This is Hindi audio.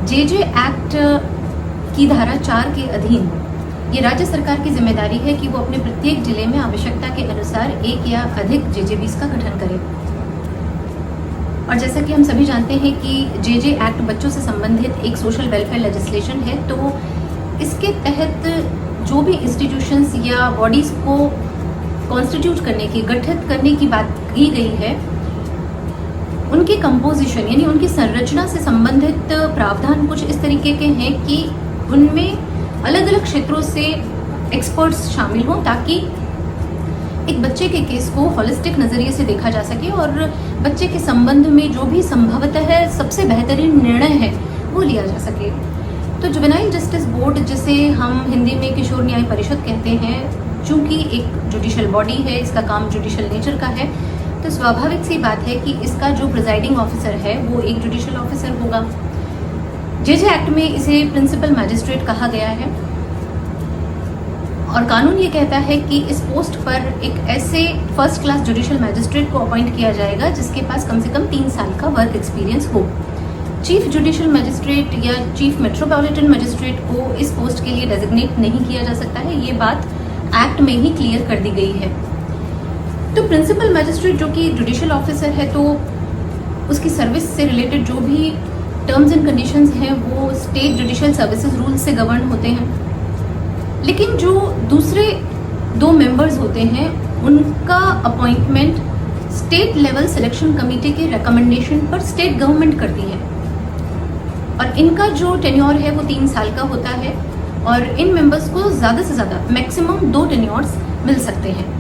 जेजे एक्ट की धारा 4 के अधीन ये राज्य सरकार की जिम्मेदारी है कि वो अपने प्रत्येक जिले में आवश्यकता के अनुसार एक या अधिक जेजेबीज का गठन करे। और जैसा कि हम सभी जानते हैं कि जेजे एक्ट बच्चों से संबंधित एक सोशल वेलफेयर लेजिस्लेशन है, तो इसके तहत जो भी इंस्टीट्यूशंस या बॉडीज को कॉन्स्टिट्यूट करने की, गठित करने की बात की गई है, उनके कंपोजिशन यानी उनकी संरचना से संबंधित प्रावधान कुछ इस तरीके के हैं कि उनमें अलग अलग क्षेत्रों से एक्सपर्ट्स शामिल हों, ताकि एक बच्चे के केस को होलिस्टिक नज़रिए से देखा जा सके और बच्चे के संबंध में जो भी संभवतः सबसे बेहतरीन निर्णय है वो लिया जा सके। तो जुवेनाइल जस्टिस बोर्ड, जिसे हम हिंदी में किशोर न्याय परिषद कहते हैं, चूंकि एक जुडिशियल बॉडी है, इसका काम जुडिशियल नेचर का है, तो स्वाभाविक सी बात है कि इसका जो प्रिजाइडिंग ऑफिसर है वो एक जुडिशियल ऑफिसर होगा। जेजे एक्ट में इसे प्रिंसिपल मैजिस्ट्रेट कहा गया है और कानून ये कहता है कि इस पोस्ट पर एक ऐसे फर्स्ट क्लास जुडिशियल मैजिस्ट्रेट को अपॉइंट किया जाएगा जिसके पास कम से कम 3 साल का वर्क एक्सपीरियंस हो। चीफ जुडिशियल मैजिस्ट्रेट या चीफ मेट्रोपॉलिटन मैजिस्ट्रेट को इस पोस्ट के लिए डेजिग्नेट नहीं किया जा सकता है, ये बात एक्ट में ही क्लियर कर दी गई है। तो प्रिंसिपल मैजिस्ट्रेट जो कि जुडिशियल ऑफिसर है, तो उसकी सर्विस से रिलेटेड जो भी टर्म्स एंड कंडीशंस हैं वो स्टेट जुडिशियल सर्विसेज रूल्स से गवर्न होते हैं। लेकिन जो दूसरे 2 मेंबर्स होते हैं उनका appointment state level selection committee के रिकमेंडेशन पर स्टेट गवर्नमेंट करती है और इनका जो टेन्योर है वो 3 साल का होता है और इन मेंबर्स को ज़्यादा से ज़्यादा मैक्सिमम 2 टेन्योर्स मिल सकते हैं।